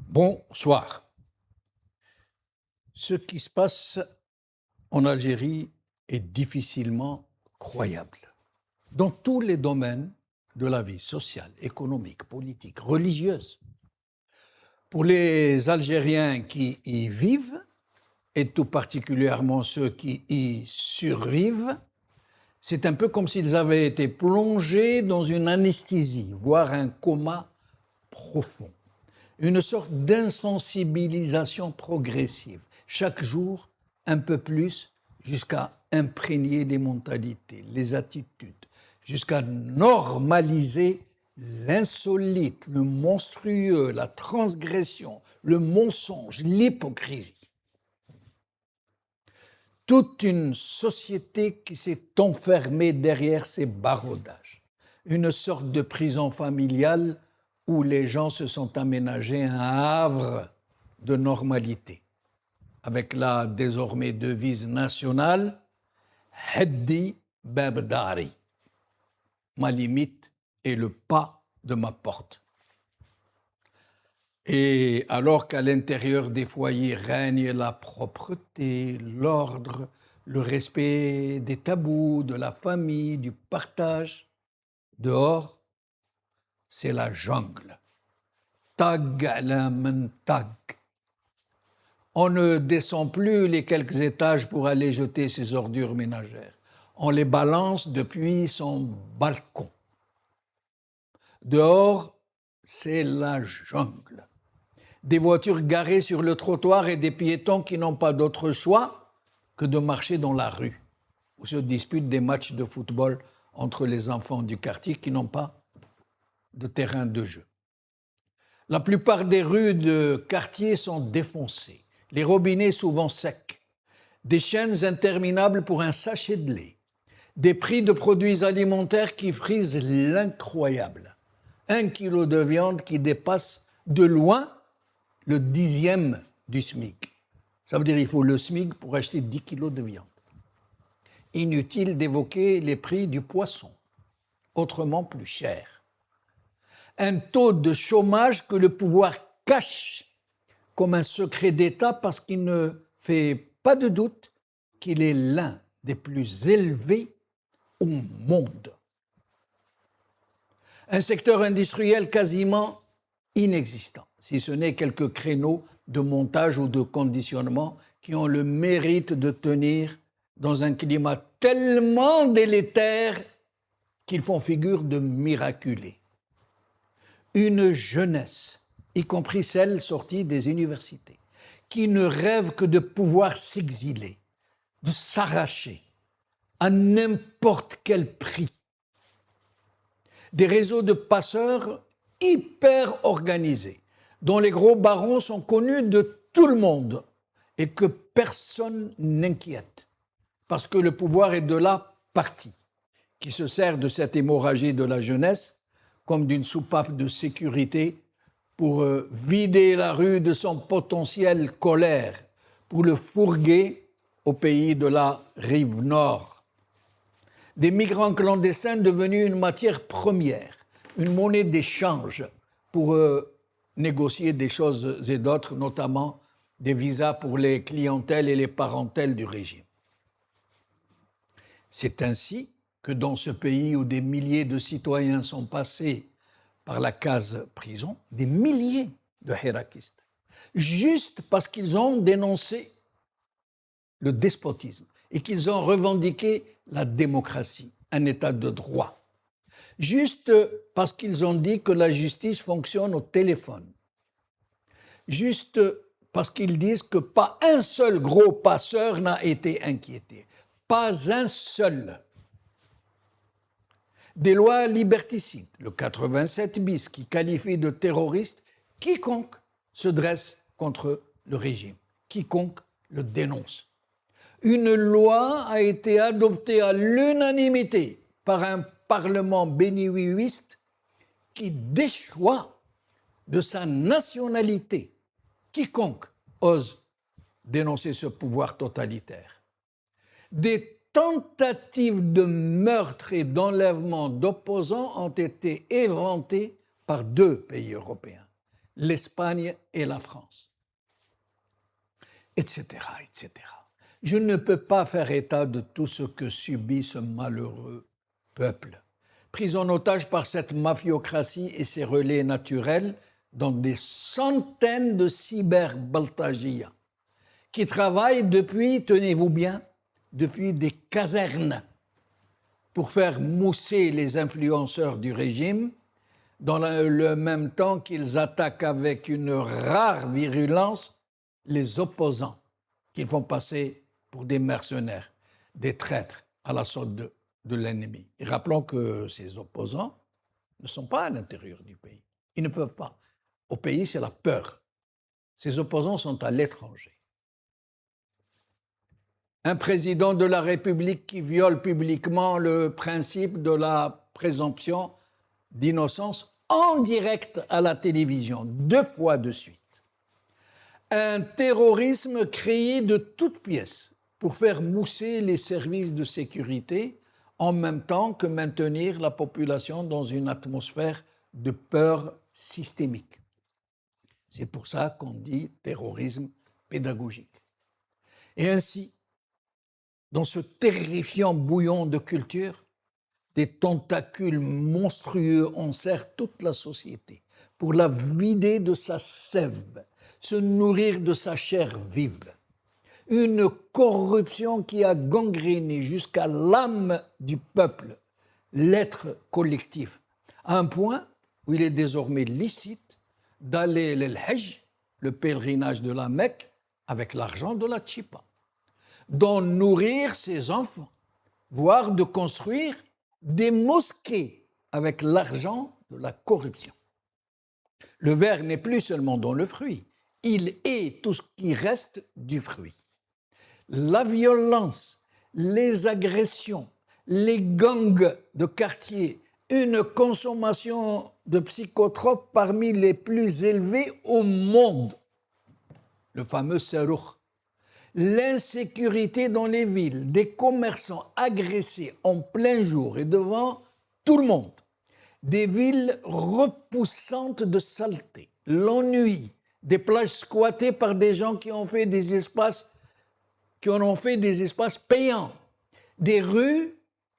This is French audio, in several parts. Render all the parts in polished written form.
Bonsoir. Ce qui se passe en Algérie est difficilement croyable. Dans tous les domaines de la vie sociale, économique, politique, religieuse. Pour les Algériens qui y vivent, et tout particulièrement ceux qui y survivent, c'est un peu comme s'ils avaient été plongés dans une anesthésie, voire un coma profond. Une sorte d'insensibilisation progressive, chaque jour un peu plus, jusqu'à imprégner les mentalités, les attitudes, jusqu'à normaliser l'insolite, le monstrueux, la transgression, le mensonge, l'hypocrisie. Toute une société qui s'est enfermée derrière ses baraudages, une sorte de prison familiale où les gens se sont aménagés un havre de normalité, avec la désormais devise nationale « Heddi Bab Dari », ma limite est le pas de ma porte. Et alors qu'à l'intérieur des foyers règne la propreté, l'ordre, le respect des tabous, de la famille, du partage, dehors, c'est la jungle. Tag ala men tag. On ne descend plus les quelques étages pour aller jeter ses ordures ménagères. On les balance depuis son balcon. Dehors, c'est la jungle. Des voitures garées sur le trottoir et des piétons qui n'ont pas d'autre choix que de marcher dans la rue, où se disputent des matchs de football entre les enfants du quartier qui n'ont pas de terrain de jeu. La plupart des rues de quartier sont défoncées, les robinets souvent secs, des chaînes interminables pour un sachet de lait, des prix de produits alimentaires qui frisent l'incroyable, 1 kilo de viande qui dépasse de loin le 10e du SMIC. Ça veut dire qu'il faut le SMIC pour acheter 10 kilos de viande. Inutile d'évoquer les prix du poisson, autrement plus cher. Un taux de chômage que le pouvoir cache comme un secret d'État parce qu'il ne fait pas de doute qu'il est l'un des plus élevés au monde. Un secteur industriel quasiment inexistant, si ce n'est quelques créneaux de montage ou de conditionnement qui ont le mérite de tenir dans un climat tellement délétère qu'ils font figure de miraculés. Une jeunesse, y compris celle sortie des universités, qui ne rêve que de pouvoir s'exiler, de s'arracher à n'importe quel prix. Des réseaux de passeurs hyper organisés, dont les gros barons sont connus de tout le monde et que personne n'inquiète, parce que le pouvoir est de la partie, qui se sert de cette hémorragie de la jeunesse comme d'une soupape de sécurité pour vider la rue de son potentiel colère, pour le fourguer au pays de la rive nord. Des migrants clandestins devenus une matière première, une monnaie d'échange pour négocier des choses et d'autres, notamment des visas pour les clientèles et les parentèles du régime. C'est ainsi que dans ce pays où des milliers de citoyens sont passés par la case prison, des milliers de hirakistes, juste parce qu'ils ont dénoncé le despotisme et qu'ils ont revendiqué la démocratie, un état de droit, juste parce qu'ils ont dit que la justice fonctionne au téléphone, juste parce qu'ils disent que pas un seul gros passeur n'a été inquiété, pas un seul. Des lois liberticides, le 87 bis, qui qualifie de terroriste quiconque se dresse contre le régime, quiconque le dénonce. Une loi a été adoptée à l'unanimité par un parlement béni-oui-ouiste qui déchoit de sa nationalité quiconque ose dénoncer ce pouvoir totalitaire. Des tentatives de meurtre et d'enlèvement d'opposants ont été éventées par 2 pays européens, l'Espagne et la France, etc., etc. Je ne peux pas faire état de tout ce que subit ce malheureux peuple, pris en otage par cette mafiocratie et ses relais naturels dans des centaines de cyberbaltagias qui travaillent depuis, tenez-vous bien, depuis des casernes pour faire mousser les influenceurs du régime dans le même temps qu'ils attaquent avec une rare virulence les opposants qu'ils font passer pour des mercenaires, des traîtres à la solde de l'ennemi. Et rappelons que ces opposants ne sont pas à l'intérieur du pays. Ils ne peuvent pas. Au pays, c'est la peur. Ces opposants sont à l'étranger. Un président de la République qui viole publiquement le principe de la présomption d'innocence en direct à la télévision, 2 fois de suite. Un terrorisme créé de toutes pièces pour faire mousser les services de sécurité en même temps que maintenir la population dans une atmosphère de peur systémique. C'est pour ça qu'on dit terrorisme pédagogique. Et ainsi, dans ce terrifiant bouillon de culture, des tentacules monstrueux enserrent toute la société pour la vider de sa sève, se nourrir de sa chair vive. Une corruption qui a gangréné jusqu'à l'âme du peuple, l'être collectif, à un point où il est désormais licite d'aller le Hajj, le pèlerinage de la Mecque, avec l'argent de la Tchipa, d'en nourrir ses enfants, voire de construire des mosquées avec l'argent de la corruption. Le ver n'est plus seulement dans le fruit, il est tout ce qui reste du fruit. La violence, les agressions, les gangs de quartier, une consommation de psychotropes parmi les plus élevées au monde, le fameux Saroukh, l'insécurité dans les villes, des commerçants agressés en plein jour et devant tout le monde, des villes repoussantes de saleté, l'ennui, des plages squattées par des gens qui en ont fait des espaces payants, des rues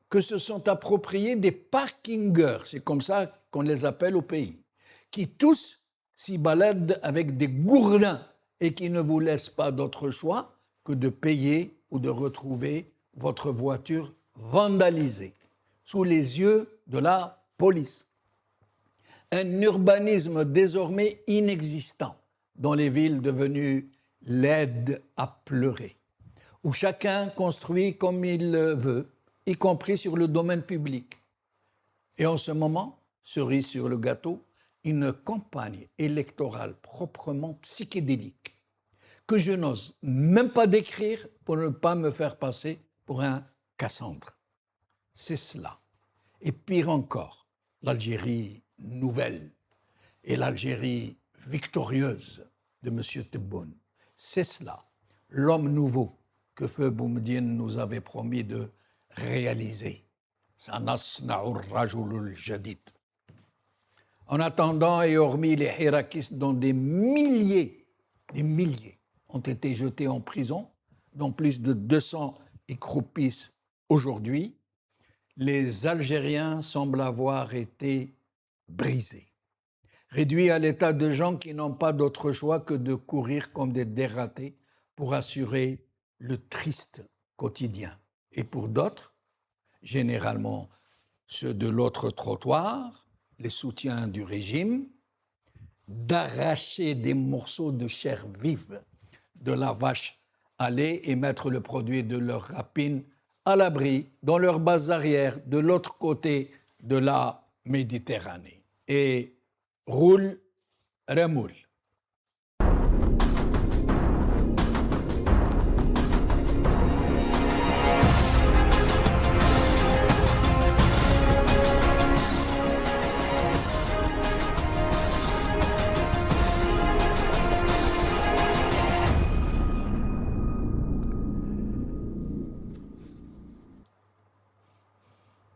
que se sont appropriées des parkingers, c'est comme ça qu'on les appelle au pays, qui tous s'y baladent avec des gourdins et qui ne vous laissent pas d'autre choix que de payer ou de retrouver votre voiture vandalisée sous les yeux de la police. Un urbanisme désormais inexistant dans les villes devenues laides à pleurer, où chacun construit comme il veut, y compris sur le domaine public. Et en ce moment, cerise sur le gâteau, une campagne électorale proprement psychédélique que je n'ose même pas décrire pour ne pas me faire passer pour un Cassandre. C'est cela. Et pire encore, l'Algérie nouvelle et l'Algérie victorieuse de M. Tebboune. C'est cela, l'homme nouveau que Feu Boumedienne nous avait promis de réaliser. Sanasna'ur rajulul jadid. En attendant, et hormis les hirakistes dont des milliers ont été jetés en prison, dont plus de 200 y croupissent aujourd'hui, les Algériens semblent avoir été brisés, réduits à l'état de gens qui n'ont pas d'autre choix que de courir comme des dératés pour assurer le triste quotidien. Et pour d'autres, généralement ceux de l'autre trottoir, les soutiens du régime, d'arracher des morceaux de chair vive de la vache à lait et mettre le produit de leur rapine à l'abri dans leur base arrière de l'autre côté de la Méditerranée. Et roule, remoule.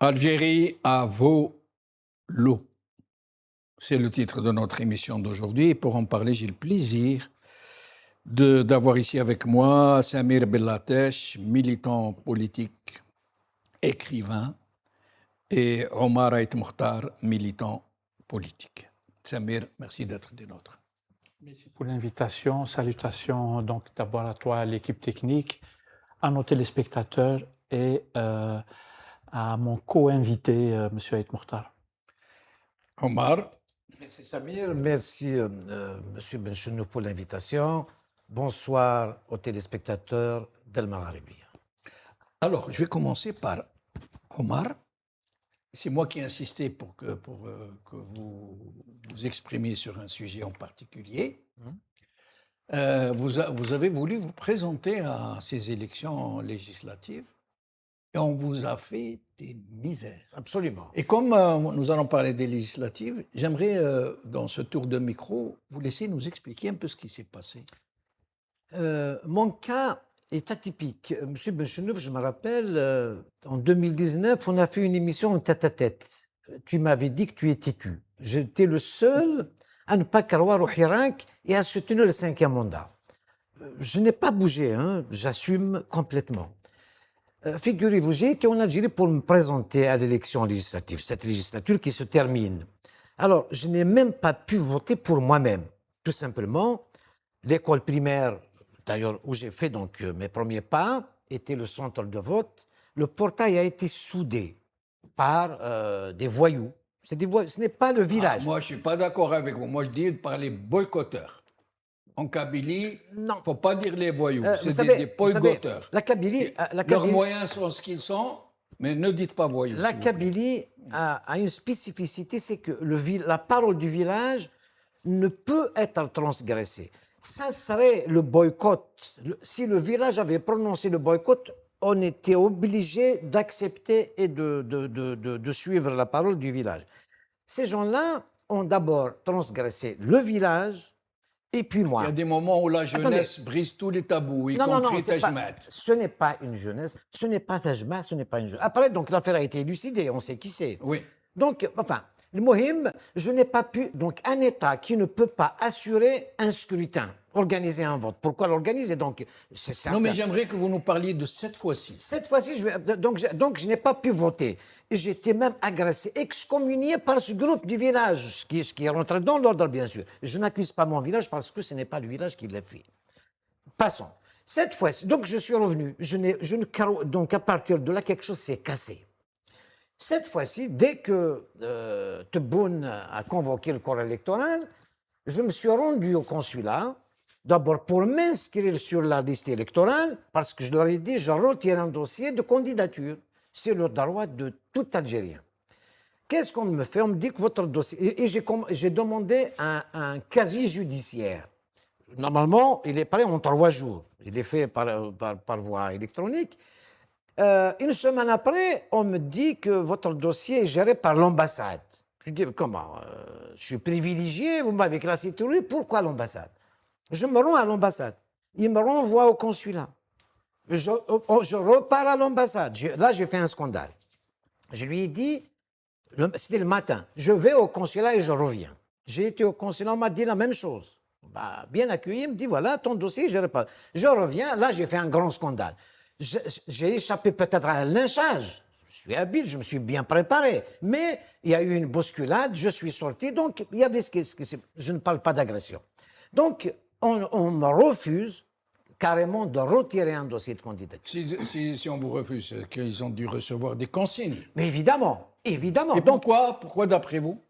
Algérie à vos lots. C'est le titre de notre émission d'aujourd'hui. Et pour en parler, j'ai le plaisir d'avoir ici avec moi Samir Bellatesh, militant politique, écrivain, et Omar Ait Mokhtar, militant politique. Samir, merci d'être des nôtres. Merci pour l'invitation. Salutations donc d'abord à toi, à l'équipe technique, à nos téléspectateurs et à mon co-invité, M. Ait Mokhtar. Omar. Merci Samir, merci M. Benchenou pour l'invitation. Bonsoir aux téléspectateurs d'Al Magharibi. Alors, je vais commencer par Omar. C'est moi qui ai insisté pour que vous vous exprimiez sur un sujet en particulier. Vous avez voulu vous présenter à ces élections législatives et on vous a fait des misères. Absolument. Et comme nous allons parler des législatives, j'aimerais, dans ce tour de micro, vous laisser nous expliquer un peu ce qui s'est passé. Mon cas est atypique. Monsieur Benchenouf, je me rappelle, en 2019, on a fait une émission en tête-à-tête. Tu m'avais dit que tu étais têtu. J'étais le seul à ne pas croire au Hirak et à soutenir le 5e mandat. Je n'ai pas bougé, hein, j'assume complètement. Figurez-vous, j'ai été en Algérie pour me présenter à l'élection législative, cette législature qui se termine. Alors, je n'ai même pas pu voter pour moi-même. Tout simplement, l'école primaire, d'ailleurs, où j'ai fait donc mes premiers pas, était le centre de vote. Le portail a été soudé par des voyous. Ce n'est pas le village. Moi, je ne suis pas d'accord avec vous. Moi, je dis par les boycotteurs. En Kabylie, il ne faut pas dire les voyous, c'est des boycotteurs. La Kabylie, leurs moyens sont ce qu'ils sont, mais ne dites pas voyous. La Kabylie a une spécificité, c'est que la parole du village ne peut être transgressée. Ça serait le boycott. Si le village avait prononcé le boycott, on était obligé d'accepter et de suivre la parole du village. Ces gens-là ont d'abord transgressé le village, et puis moi. Il y a des moments où la jeunesse brise tous les tabous, y compris Tajmat. Ce n'est pas une jeunesse, ce n'est pas Tajmat, ce n'est pas une jeunesse. Après, donc, l'affaire a été élucidée, on sait qui c'est. Oui. Donc, enfin, le Mohim, je n'ai pas pu. Donc, un État qui ne peut pas assurer un scrutin, organiser un vote. Pourquoi l'organiser? Donc, c'est certain. Non, mais j'aimerais que vous nous parliez de cette fois-ci. Cette fois-ci, donc, je n'ai pas pu voter. J'étais même agressé, excommunié par ce groupe du village, ce qui est rentré dans l'ordre, bien sûr. Je n'accuse pas mon village parce que ce n'est pas le village qui l'a fait. Passons. Cette fois-ci, donc je suis revenu. Donc à partir de là, quelque chose s'est cassé. Cette fois-ci, dès que Tebboune a convoqué le corps électoral, je me suis rendu au consulat, d'abord pour m'inscrire sur la liste électorale, parce que je leur ai dit, je retire un dossier de candidature. C'est le droit de tout Algérien. Qu'est-ce qu'on me fait? On me dit que votre dossier... Et j'ai demandé un casier judiciaire. Normalement, il est prêt en 3 jours. Il est fait par voie électronique. Une semaine après, on me dit que votre dossier est géré par l'ambassade. Je dis, comment? Je suis privilégié, vous m'avez classé terroriste, pourquoi l'ambassade? Je me rends à l'ambassade. Il me renvoie au consulat. Je repars à l'ambassade. Là, j'ai fait un scandale. Je lui ai dit, c'était le matin, je vais au consulat et je reviens. J'ai été au consulat, on m'a dit la même chose. Bah, bien accueilli, il me dit, voilà, ton dossier, je repars. Je reviens, là, j'ai fait un grand scandale. J'ai échappé peut-être à un lynchage. Je suis habile, je me suis bien préparé. Mais il y a eu une bousculade, je suis sorti, donc il y avait je ne parle pas d'agression. Donc, on me refuse carrément de retirer un dossier de candidature. Si on vous refuse, c'est qu'ils ont dû recevoir des consignes. Mais évidemment, évidemment. Et pourquoi d'après vous?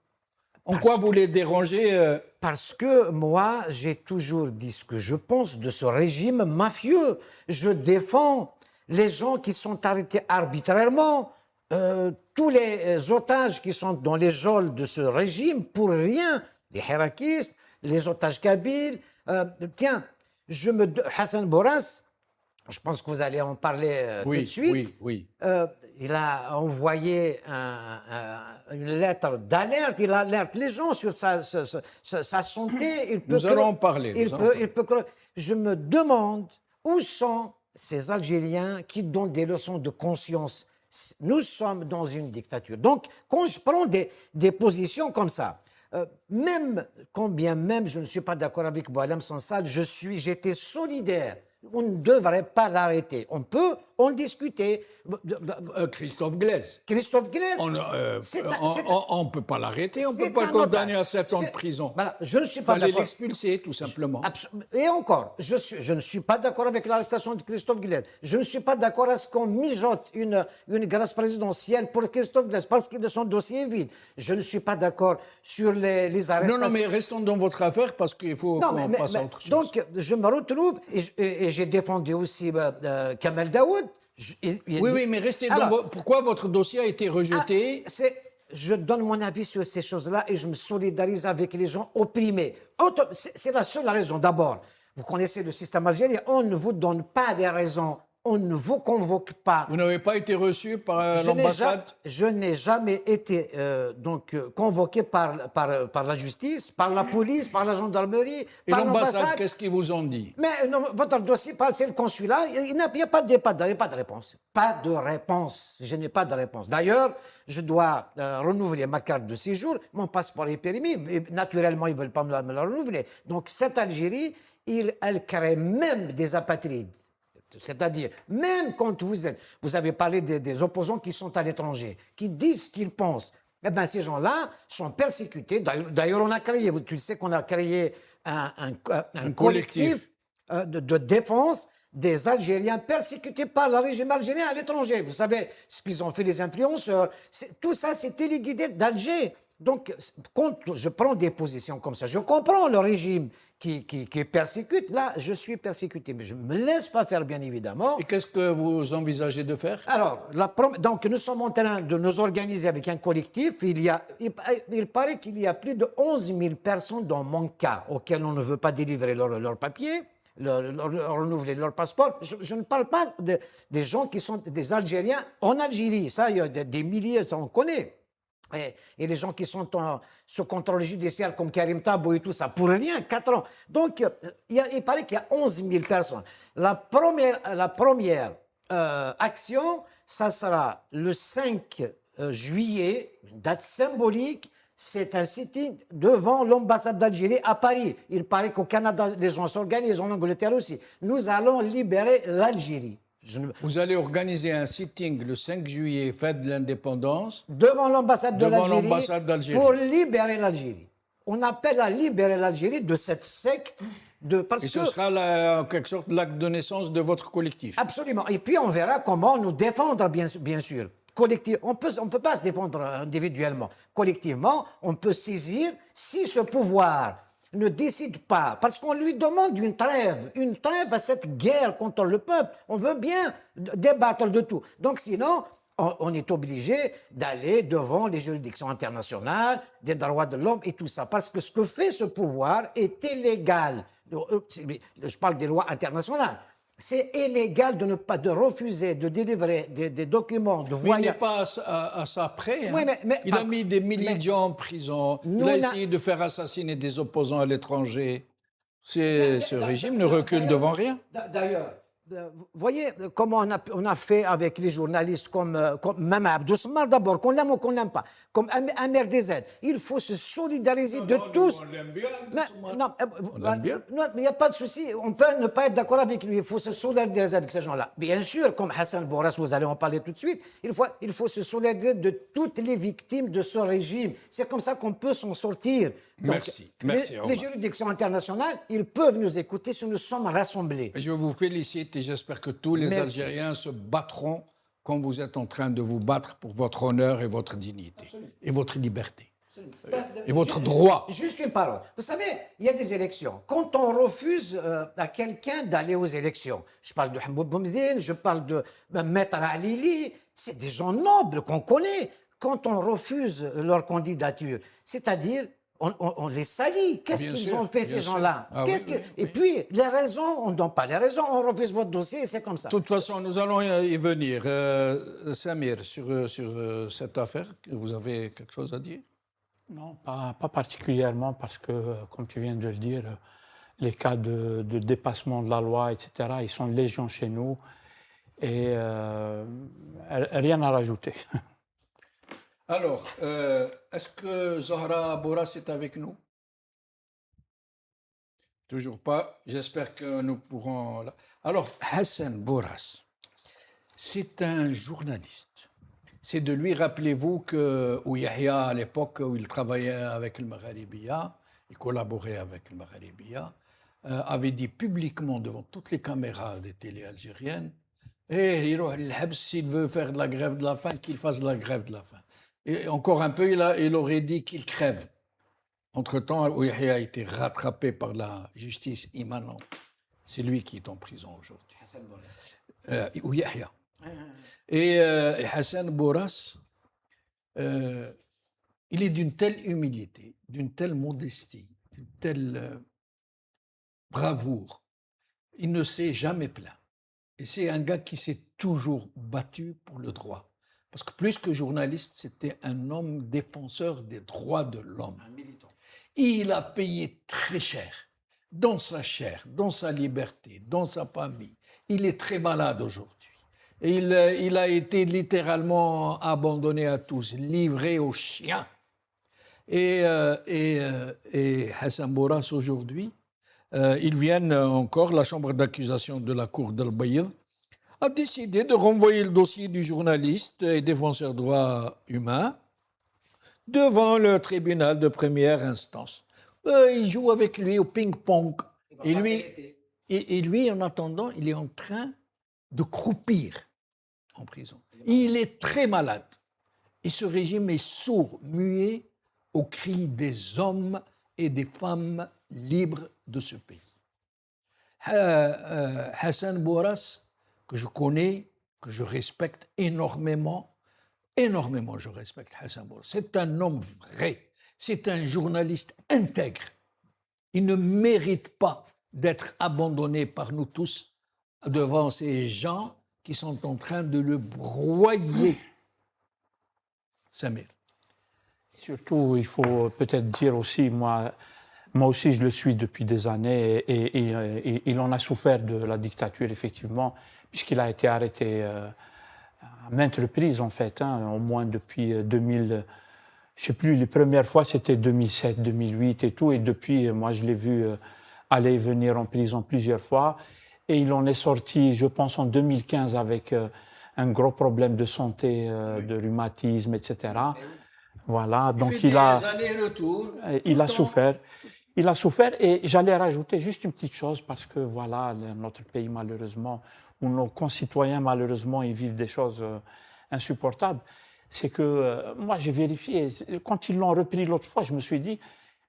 En quoi vous les dérangez Parce que moi, j'ai toujours dit ce que je pense de ce régime mafieux. Je défends les gens qui sont arrêtés arbitrairement, tous les otages qui sont dans les geôles de ce régime pour rien, les hirakistes, les otages kabyles. Tiens, Hassan Bourras, je pense que vous allez en parler tout de suite. Oui. Il a envoyé une lettre d'alerte. Il alerte les gens sur sa santé. Nous allons en parler. Je me demande où sont ces Algériens qui donnent des leçons de conscience. Nous sommes dans une dictature. Donc, quand je prends des positions comme ça, même, combien même je ne suis pas d'accord avec Boualem Sansal, j'étais solidaire. On ne devrait pas l'arrêter. On peut en discuter. Christophe Glaise. Christophe Glaise. On ne peut pas l'arrêter, on ne peut pas le un condamner otage. à 7 ans de prison. Voilà, je ne suis Il pas fallait d'accord. l'expulser, tout simplement. Et encore, je ne suis pas d'accord avec l'arrestation de Christophe Glaise. Je ne suis pas d'accord à ce qu'on mijote une grâce présidentielle pour Christophe Glaise parce que son dossier est vide. Je ne suis pas d'accord sur les arrestations. Non, mais restons dans votre affaire parce qu'il faut qu'on passe à autre chose. Donc, je me retrouve et j'ai défendu aussi Kamel Daoud. Oui, mais restez dans pourquoi votre dossier a été rejeté? Je donne mon avis sur ces choses-là et je me solidarise avec les gens opprimés. C'est la seule raison. D'abord, vous connaissez le système algérien, on ne vous donne pas des raisons, on ne vous convoque pas. Vous n'avez pas été reçu par l'ambassade? Je n'ai jamais été convoqué par la justice, par la police, par la gendarmerie, et par l'ambassade, qu'est-ce qu'ils vous ont dit? Mais non, votre dossier, c'est le consulat, il n'y a pas de réponse. Pas de réponse. Je n'ai pas de réponse. D'ailleurs, je dois renouveler ma carte de séjour, mon passeport est périmé, et naturellement, ils ne veulent pas me la renouveler. Donc, cette Algérie, elle crée même des apatrides. C'est-à-dire, même quand vous avez parlé des opposants qui sont à l'étranger, qui disent ce qu'ils pensent, eh bien, ces gens-là sont persécutés. D'ailleurs, on a créé, tu sais qu'on a créé un collectif de défense des Algériens persécutés par le régime algérien à l'étranger. Vous savez ce qu'ils ont fait, les influenceurs. Tout ça, c'est téléguidé d'Alger. Donc, quand je prends des positions comme ça, je comprends le régime qui persécute. Là, je suis persécuté, mais je ne me laisse pas faire, bien évidemment. Et qu'est-ce que vous envisagez de faire? Alors, donc, nous sommes en train de nous organiser avec un collectif. Il paraît qu'il y a plus de 11 000 personnes dans mon cas auxquelles on ne veut pas délivrer leurs papiers, renouveler leur passeport. Je ne parle pas des gens qui sont des Algériens en Algérie. Ça, il y a des milliers, ça on connaît. Et les gens qui sont sous contrôle judiciaire comme Karim Tabou et tout ça, pour rien, 4 ans. Donc, il paraît qu'il y a 11 000 personnes. La première action, ça sera le 5 juillet, une date symbolique. C'est un sitting devant l'ambassade d'Algérie à Paris. Il paraît qu'au Canada, les gens s'organisent, en Angleterre aussi. Nous allons libérer l'Algérie. Vous allez organiser un sitting le 5 juillet, fête de l'indépendance, devant l'ambassade d'Algérie pour libérer l'Algérie. On appelle à libérer l'Algérie de cette secte. Ce sera en quelque sorte l'acte de naissance de votre collectif. Absolument. Et puis on verra comment nous défendre, bien sûr. On peut pas se défendre individuellement. Collectivement, on peut saisir si ce pouvoir ne décide pas, parce qu'on lui demande une trêve à cette guerre contre le peuple. On veut bien débattre de tout. Donc sinon, on est obligé d'aller devant les juridictions internationales, des droits de l'homme et tout ça, parce que ce que fait ce pouvoir est illégal. Je parle des lois internationales. C'est illégal de refuser de délivrer des documents de voyage. Mais il n'est pas à ça près. Hein. Oui, il a mis des milliers de gens en prison. Il a essayé de faire assassiner des opposants à l'étranger. Ce régime ne recule devant rien. D'ailleurs, vous voyez comment on a fait avec les journalistes comme même Abdou Samar d'abord, qu'on l'aime ou qu'on n'aime pas, comme Amer DZ. Il faut se solidariser de tous. On l'aime bien. On l'aime bien. Non, mais il n'y a pas de souci. On peut ne pas être d'accord avec lui. Il faut se solidariser avec ces gens-là. Bien sûr, comme Hassan Bourras, vous allez en parler tout de suite, il faut se solidariser de toutes les victimes de ce régime. C'est comme ça qu'on peut s'en sortir. Donc, merci. Les juridictions internationales, ils peuvent nous écouter si nous sommes rassemblés. Je vous félicite et j'espère que tous les Algériens se battront comme vous êtes en train de vous battre pour votre honneur et votre dignité. Absolument. Et votre liberté. Et votre droit. Juste une parole. Vous savez, il y a des élections. Quand on refuse à quelqu'un d'aller aux élections, je parle de Hamoud Boumedine, je parle de Maître Alili, c'est des gens nobles qu'on connaît. Quand on refuse leur candidature, c'est-à-dire on les salit. Qu'est-ce qu'ils ont fait, ces gens-là? Et puis, les raisons, on ne donne pas les raisons, on refuse votre dossier, c'est comme ça. De toute façon, nous allons y venir. Samir, sur cette affaire, vous avez quelque chose à dire? Non, pas particulièrement, parce que, comme tu viens de le dire, les cas de dépassement de la loi, etc., ils sont légion chez nous, et rien à rajouter. Alors, est-ce que Zahra Boras est avec nous? Toujours pas. J'espère que nous pourrons. Alors, Hassan Boras, c'est un journaliste. C'est de lui, rappelez-vous, que Yahya, à l'époque où il travaillait avec le Magharibiya, il collaborait avec le Magharibiya, avait dit publiquement devant toutes les caméras des télés algériennes, et s'il veut faire de la grève de la faim, qu'il fasse de la grève de la faim. Et encore un peu, il aurait dit qu'il crève. Entre-temps, Yahya a été rattrapé par la justice immanente. C'est lui qui est en prison aujourd'hui. Hassan Boras. Yahya. Et Hassan Boras, il est d'une telle humilité, d'une telle modestie, d'une telle bravoure. Il ne s'est jamais plaint. Et c'est un gars qui s'est toujours battu pour le droit. Parce que plus que journaliste, c'était un homme défenseur des droits de l'homme. Un militant. Il a payé très cher, dans sa chair, dans sa liberté, dans sa famille. Il est très malade aujourd'hui. Et il a été littéralement abandonné à tous, livré aux chiens. Et Hassan Boras aujourd'hui, ils viennent encore, la chambre d'accusation de la cour d'Al-Bayd a décidé de renvoyer le dossier du journaliste et défenseur des droits humains devant le tribunal de première instance. Il joue avec lui au ping-pong. Et lui, en attendant, il est en train de croupir en prison. Il est très malade. Et ce régime est sourd, muet aux cris des hommes et des femmes libres de ce pays. Hassan Boras, que je connais, que je respecte énormément, je respecte Hassan Boras. C'est un homme vrai, c'est un journaliste intègre. Il ne mérite pas d'être abandonné par nous tous devant ces gens qui sont en train de le broyer. Samir. Surtout, il faut peut-être dire aussi, moi aussi je le suis depuis des années et il en a souffert de la dictature, effectivement, puisqu'il a été arrêté à maintes reprises, en fait, au moins depuis 2000. Je ne sais plus, les premières fois c'était 2007, 2008 et tout, et depuis, moi je l'ai vu aller et venir en prison plusieurs fois, et il en est sorti, je pense, en 2015 avec un gros problème de santé, de rhumatisme, etc. Voilà, donc il a souffert. Il a souffert, et j'allais rajouter juste une petite chose, parce que voilà, notre pays, malheureusement, où nos concitoyens, malheureusement, ils vivent des choses insupportables. C'est que moi, j'ai vérifié. Quand ils l'ont repris l'autre fois, je me suis dit,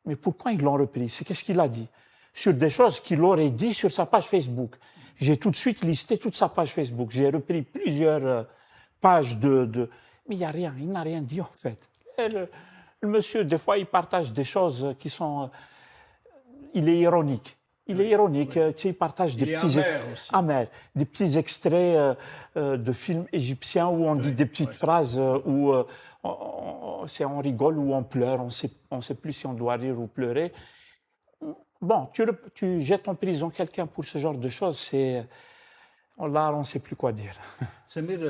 mais pourquoi ils l'ont repris? C'est qu'est-ce qu'il a dit? Sur des choses qu'il aurait dit sur sa page Facebook. J'ai tout de suite listé toute sa page Facebook. J'ai repris plusieurs pages mais il n'y a rien, il n'a rien dit en fait. Le monsieur, des fois, il partage des choses qui sont... il est ironique. Il est ironique, tu sais, il partage des des petits extraits de films égyptiens où on dit des petites phrases où on rigole ou on pleure, on ne sait plus si on doit rire ou pleurer. Bon, tu jettes en prison quelqu'un pour ce genre de choses, là, on ne sait plus quoi dire. Samir,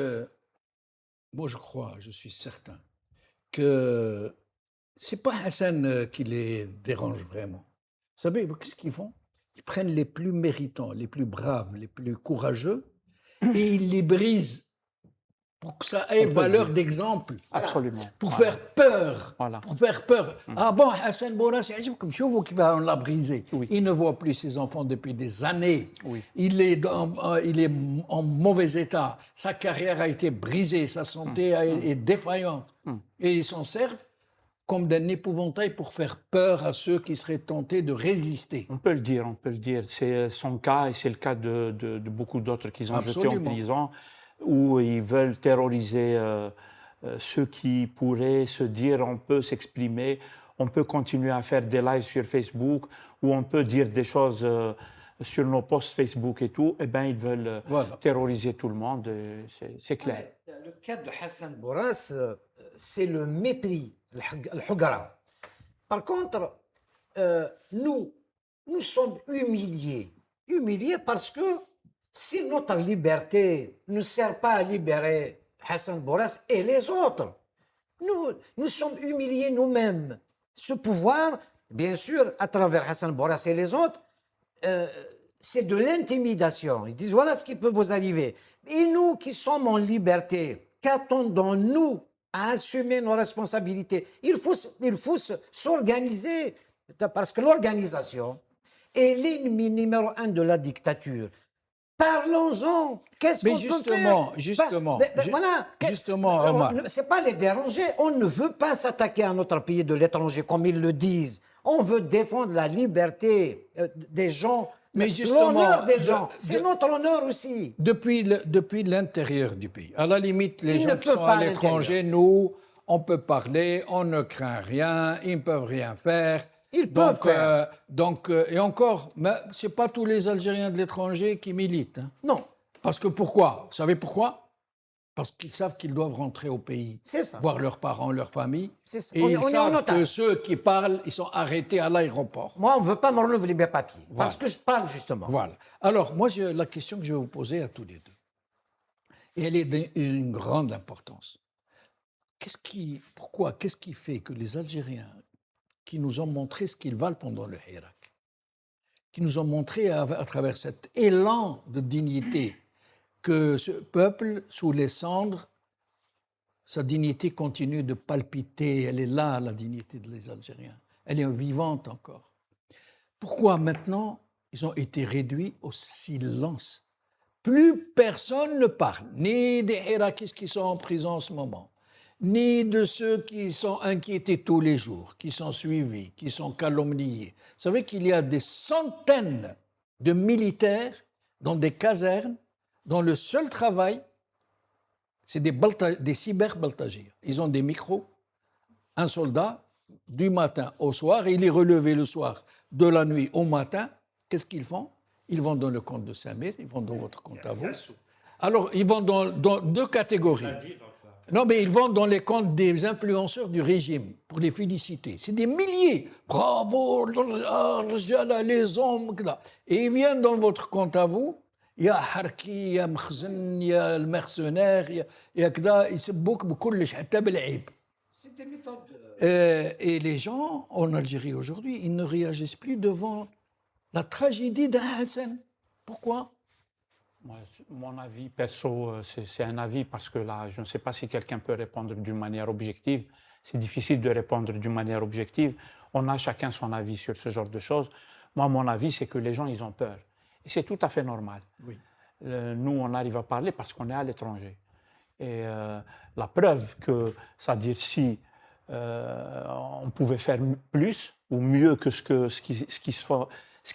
moi je suis certain que ce n'est pas Hassan qui les dérange vraiment. Vous savez, qu'est-ce qu'ils font? Ils prennent les plus méritants, les plus braves, les plus courageux, et ils les brisent pour que ça ait valeur d'exemple. Absolument. Pour faire peur. Voilà. Pour faire peur. Ah bon, Hassan Boras, comme chez vous qui va l'a brisé. Oui. Il ne voit plus ses enfants depuis des années. Oui. Il est en mauvais état. Sa carrière a été brisée, sa santé est défaillante. Et ils s'en servent comme d'un épouvantail pour faire peur à ceux qui seraient tentés de résister. On peut le dire. C'est son cas et c'est le cas de beaucoup d'autres qu'ils ont jetés en prison, où ils veulent terroriser ceux qui pourraient se dire on peut s'exprimer, on peut continuer à faire des lives sur Facebook, ou on peut dire des choses sur nos posts Facebook et tout. Eh bien, ils veulent terroriser tout le monde, c'est clair. Le cas de Hassan Boras, c'est le mépris. Par contre, nous sommes humiliés parce que si notre liberté ne sert pas à libérer Hassan Boras et les autres, Nous sommes humiliés nous-mêmes. Ce pouvoir, bien sûr, à travers Hassan Bourras et les autres, c'est de l'intimidation. Ils disent voilà ce qui peut vous arriver. Et nous qui sommes en liberté, qu'attendons-nous à assumer nos responsabilités? Il faut s'organiser, parce que l'organisation est l'ennemi numéro un de la dictature. Parlons-en. Qu'est-ce qu'on peut faire? Justement, Omar. C'est pas les déranger. On ne veut pas s'attaquer à notre pays de l'étranger, comme ils le disent. On veut défendre la liberté des gens, l'honneur des gens. C'est notre honneur aussi. Depuis l'intérieur du pays. À la limite, les gens qui sont à l'étranger, nous, on peut parler, on ne craint rien, ils ne peuvent rien faire. Ils peuvent faire. Et encore, ce n'est pas tous les Algériens de l'étranger qui militent. Hein. Non. Parce que pourquoi? Vous savez pourquoi? Parce qu'ils savent qu'ils doivent rentrer au pays, voir leurs parents, leur famille. Et ils savent que ceux qui parlent, ils sont arrêtés à l'aéroport. Moi, on ne veut pas me renouveler mes papiers, parce que je parle justement. Voilà. Alors, moi, la question que je vais vous poser à tous les deux, et elle est d'une grande importance. Qu'est-ce qui fait que les Algériens qui nous ont montré ce qu'ils valent pendant le Hirak, qui nous ont montré à travers cet élan de dignité que ce peuple, sous les cendres, sa dignité continue de palpiter, elle est là, la dignité des Algériens, elle est vivante encore. Pourquoi maintenant ils ont été réduits au silence? Plus personne ne parle, ni des Hirakis qui sont en prison en ce moment, ni de ceux qui sont inquiétés tous les jours, qui sont suivis, qui sont calomniés. Vous savez qu'il y a des centaines de militaires dans des casernes dont le seul travail, c'est des cyber-baltagirs. Ils ont des micros, un soldat, du matin au soir, et il est relevé le soir, de la nuit au matin. Qu'est-ce qu'ils font? Ils vont dans le compte de Samir, ils vont dans votre compte à vous. Alors, ils vont dans deux catégories. Non, mais ils vont dans les comptes des influenceurs du régime pour les féliciter. C'est des milliers. Bravo, les hommes. Et ils viennent dans votre compte à vous. Il y a Harki, il y a Mkhzen, il y a le mercenaire, il y a كذا يسبوك بكل حتى بالعيب. C'est des méthodes. Et les gens en Algérie aujourd'hui, ils ne réagissent plus devant la tragédie d'Hassan. Pourquoi? Mon avis perso, c'est un avis parce que là, je ne sais pas si quelqu'un peut répondre d'une manière objective. C'est difficile de répondre d'une manière objective. On a chacun son avis sur ce genre de choses. Moi, mon avis, c'est que les gens, ils ont peur. Et c'est tout à fait normal. Oui. Nous, on arrive à parler parce qu'on est à l'étranger. Et la preuve que, c'est-à-dire si on pouvait faire plus ou mieux que ce qui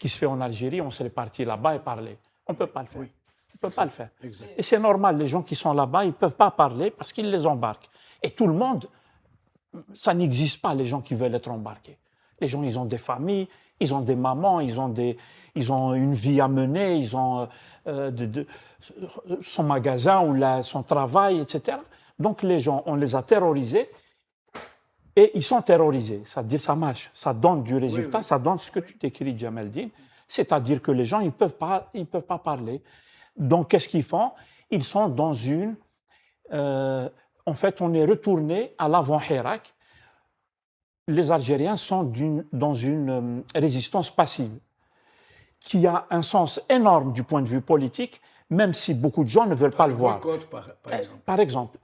se fait en Algérie, on serait parti là-bas et parler. On ne peut pas le faire. Oui. On ne peut pas le faire. Exact. Et c'est normal, les gens qui sont là-bas, ils ne peuvent pas parler parce qu'ils les embarquent. Et tout le monde, ça n'existe pas, les gens qui veulent être embarqués. Les gens, ils ont des familles, ils ont des mamans, ils ont une vie à mener, ils ont son magasin ou son travail, etc. Donc les gens, on les a terrorisés et ils sont terrorisés. C'est-à-dire ça marche, ça donne du résultat, oui. Ça donne ce que tu décris, Djamaldine. C'est-à-dire que les gens, ils ne peuvent pas parler. Donc, qu'est-ce qu'ils font? Ils sont dans une... en fait, on est retourné à l'avant-Hirak. Les Algériens sont dans une résistance passive qui a un sens énorme du point de vue politique, même si beaucoup de gens ne veulent pas le voir. Par exemple.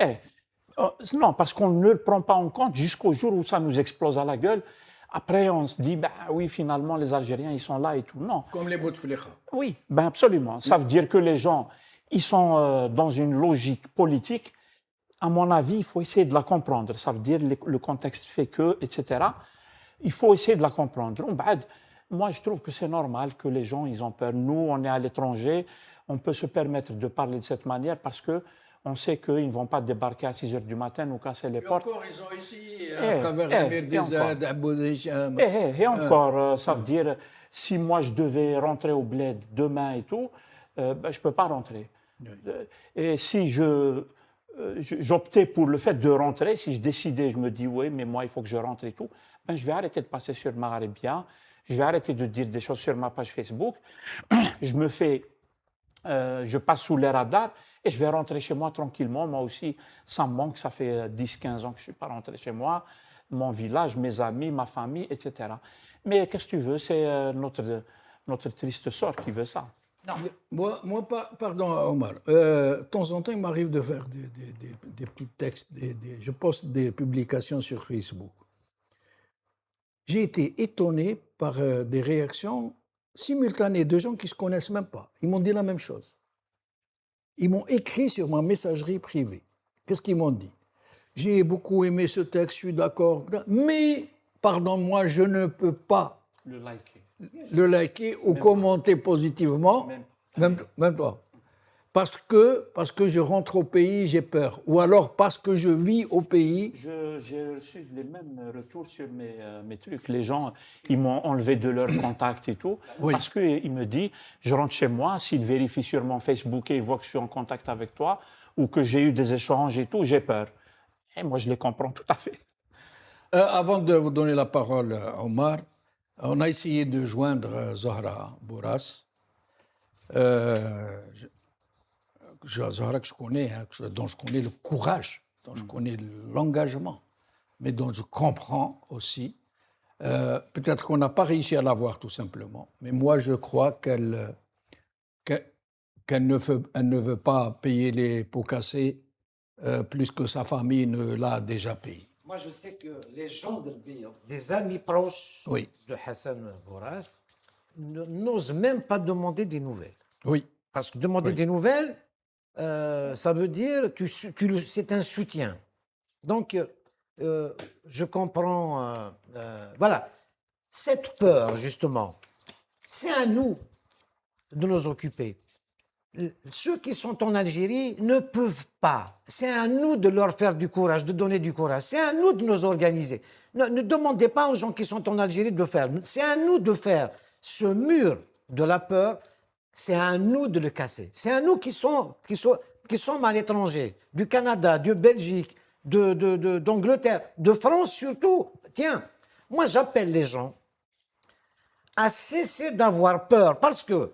Non, parce qu'on ne le prend pas en compte jusqu'au jour où ça nous explose à la gueule. Après, on se dit, oui, finalement, les Algériens, ils sont là et tout. Non. Comme les Bouteflika. Oui, absolument. Ça veut dire que les gens, ils sont dans une logique politique. À mon avis, il faut essayer de la comprendre. Ça veut dire le contexte fait que, etc. Il faut essayer de la comprendre. Moi, je trouve que c'est normal que les gens, ils ont peur. Nous, on est à l'étranger, on peut se permettre de parler de cette manière parce que on sait qu'ils ne vont pas débarquer à 6 h du matin, nous casser les portes. Encore, ils ont ici, à travers Amir Dizad, Abou Hicham. Et encore, ça veut dire, si moi je devais rentrer au bled demain et tout, je ne peux pas rentrer. Oui. Et si j'optais pour le fait de rentrer, si je décidais, je me dis, oui, mais moi, il faut que je rentre et tout, je vais arrêter de passer sur Maghrébia, je vais arrêter de dire des choses sur ma page Facebook, je me fais je passe sous les radars et je vais rentrer chez moi tranquillement. Moi aussi, ça me manque. Ça fait 10-15 ans que je ne suis pas rentré chez moi. Mon village, mes amis, ma famille, etc. Mais qu'est-ce que tu veux? C'est notre triste sort qui veut ça. Non. Pardon Omar, de temps en temps, il m'arrive de faire des petits textes, je poste des publications sur Facebook. J'ai été étonné par des réactions simultanées de gens qui ne se connaissent même pas. Ils m'ont dit la même chose. Ils m'ont écrit sur ma messagerie privée. Qu'est-ce qu'ils m'ont dit? J'ai beaucoup aimé ce texte, je suis d'accord, mais, pardon-moi, je ne peux pas le liker ou commenter positivement, même toi. Parce que je rentre au pays, j'ai peur. Ou alors parce que je vis au pays. J'ai reçu les mêmes retours sur mes trucs. Les gens, ils m'ont enlevé de leur contact et tout. Oui. Parce qu'ils me disent, je rentre chez moi, s'ils vérifient sur mon Facebook et ils voient que je suis en contact avec toi ou que j'ai eu des échanges et tout, j'ai peur. Et moi, je les comprends tout à fait. Avant de vous donner la parole, Omar, on a essayé de joindre Zahra Bourras. Zahra que je connais, dont je connais le courage, dont je connais l'engagement, mais dont je comprends aussi. Peut-être qu'on n'a pas réussi à la voir tout simplement, mais moi je crois qu'elle ne veut pas payer les pots cassés plus que sa famille ne l'a déjà payé. Moi, je sais que les gens de l'Bir, des amis proches Oui. de Hassan Bourras, n'osent même pas demander des nouvelles. Oui. Parce que demander des nouvelles, ça veut dire que c'est un soutien. Donc, je comprends. Voilà. Cette peur, justement, c'est à nous de nous occuper. Ceux qui sont en Algérie ne peuvent pas. C'est à nous de leur faire du courage, de donner du courage. C'est à nous de nous organiser. Ne demandez pas aux gens qui sont en Algérie de le faire. C'est à nous de faire ce mur de la peur. C'est à nous de le casser. C'est à nous qui sommes à l'étranger, du Canada, de Belgique, d'Angleterre, de France surtout. Tiens, moi j'appelle les gens à cesser d'avoir peur parce que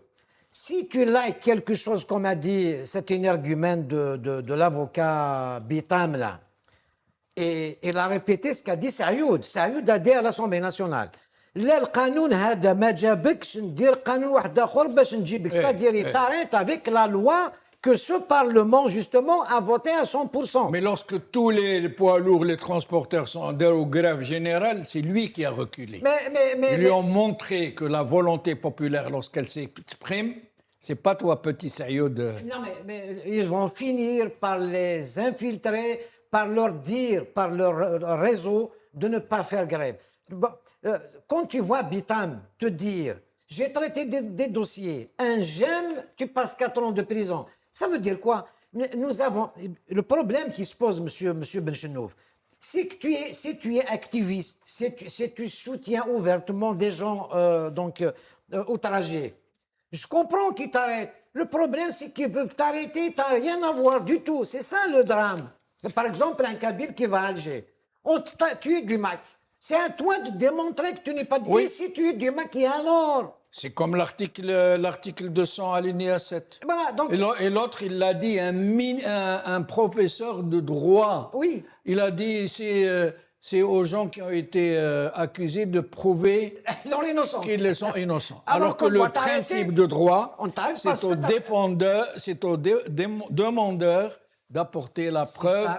si tu likes quelque chose, comme a dit cet énergumène de l'avocat Bitam, là, et il a répété ce qu'a dit Sayoud. Sayoud a dit à l'Assemblée nationale. C'est-à-dire, il t'arrête avec la loi que ce Parlement, justement, a voté à 100%. Mais lorsque tous les poids lourds, les transporteurs sont en grève générale, c'est lui qui a reculé. Ils lui ont montré que la volonté populaire, lorsqu'elle s'exprime, c'est pas toi, petit Sayoud. Non, mais ils vont finir par les infiltrer, par leur dire, par leur réseau, de ne pas faire grève. Bon, quand tu vois Bitam te dire, j'ai traité des dossiers, un GEM, tu passes 4 ans de prison. Ça veut dire quoi? Nous avons le problème qui se pose, monsieur Benchenouf, c'est que si tu es activiste, si tu soutiens ouvertement des gens outragés, je comprends qu'ils t'arrêtent. Le problème, c'est qu'ils peuvent t'arrêter, tu n'as rien à voir du tout. C'est ça le drame. Par exemple, un Kabyle qui va à Alger, tu es du MAC. C'est à toi de démontrer que tu n'es pas du MAC. Oui. Et si tu es du MAC, et alors? C'est comme l'article 200 alinéa 7. Voilà, donc... Et l'autre, il l'a dit, un professeur de droit. Oui. Il a dit, c'est aux gens qui ont été accusés de prouver qu'ils sont innocents. Alors que le principe de droit, c'est au demandeur d'apporter la preuve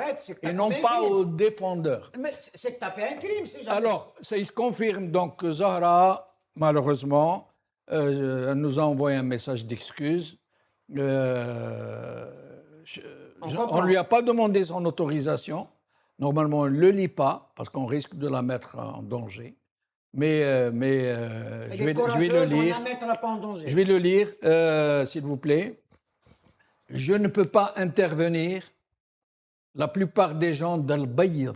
et non pas au défendeur. Mais c'est que tu as fait un crime, c'est jamais... Alors, il se confirme donc que Zahra, malheureusement, elle nous a envoyé un message d'excuse. On ne lui a pas demandé son autorisation. Normalement, on ne le lit pas parce qu'on risque de la mettre en danger. Mais je vais le lire. Je vais le lire, s'il vous plaît. Je ne peux pas intervenir. La plupart des gens d'Al-Bayr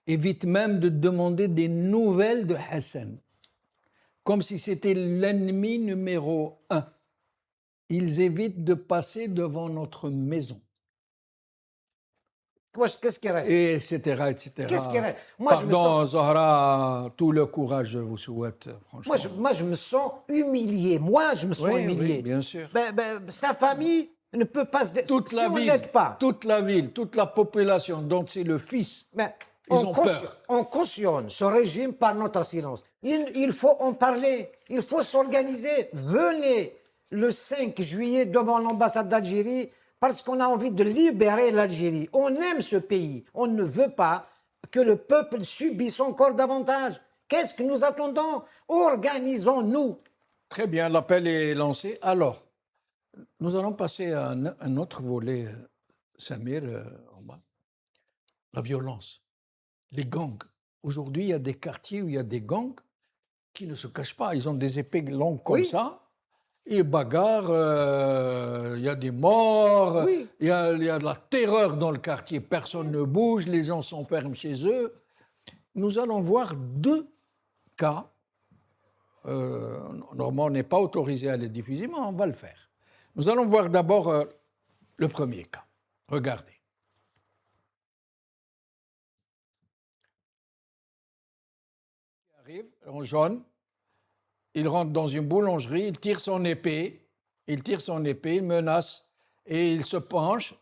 évitent même de demander des nouvelles de Hassan, comme si c'était l'ennemi numéro 1. Ils évitent de passer devant notre maison. Qu'est-ce qui reste? Et etc. etc. Qu'est-ce qui reste? Moi, je me Pardon, sens, Zahra, tout le courage, je vous souhaite, franchement. moi, je me sens humilié. Moi, je me sens Oui, humilié. oui, bien sûr. Sa famille ne peut pas se... Toute si la on ne ville, l'aide pas, toute la ville, toute la population dont c'est le fils, mais ils ont peur. on cautionne ce régime par notre silence. Il faut en parler, il faut s'organiser. Venez le 5 juillet devant l'ambassade d'Algérie parce qu'on a envie de libérer l'Algérie. On aime ce pays, on ne veut pas que le peuple subisse encore davantage. Qu'est-ce que nous attendons? Organisons-nous. Très bien, l'appel est lancé. Alors, nous allons passer à un autre volet, Samir, Omar. La violence, les gangs. Aujourd'hui, il y a des quartiers où il y a des gangs qui ne se cachent pas. Ils ont des épées longues comme ça. Ils bagarrent, il y a des morts, Oui. il y a de la terreur dans le quartier. Personne ne bouge, les gens s'enferment chez eux. Nous allons voir deux cas. Normalement, on n'est pas autorisé à les diffuser, mais on va le faire. Nous allons voir d'abord le premier cas. Regardez. Il arrive en jaune, il rentre dans une boulangerie, il tire son épée, il menace et il se penche.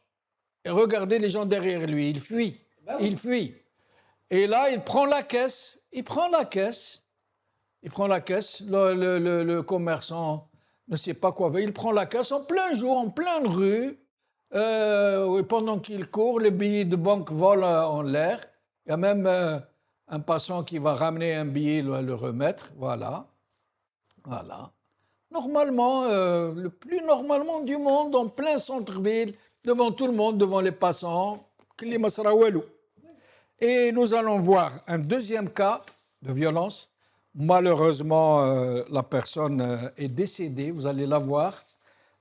Et regardez les gens derrière lui, il fuit, il fuit. Et là, il prend la caisse, le commerçant ne sait pas quoi faire, il prend la caisse en plein jour, en pleine rue, pendant qu'il court, les billets de banque volent en l'air, il y a même un passant qui va ramener un billet, le remettre, voilà. Normalement, le plus normalement du monde, en plein centre-ville, devant tout le monde, devant les passants, et nous allons voir un deuxième cas de violence. Malheureusement, la personne est décédée, vous allez la voir.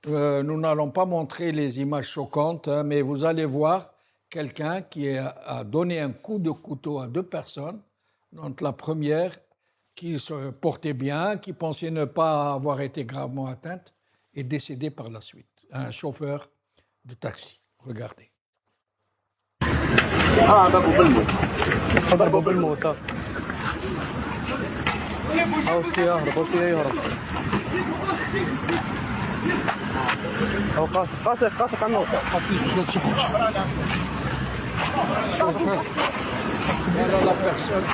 Nous n'allons pas montrer les images choquantes, hein, mais vous allez voir quelqu'un qui a donné un coup de couteau à deux personnes. Donc la première, qui se portait bien, qui pensait ne pas avoir été gravement atteinte, est décédée par la suite. Un chauffeur de taxi. Regardez. ضربوا بالموتى اوصي يهرب او قاسك عنه Voilà la personne.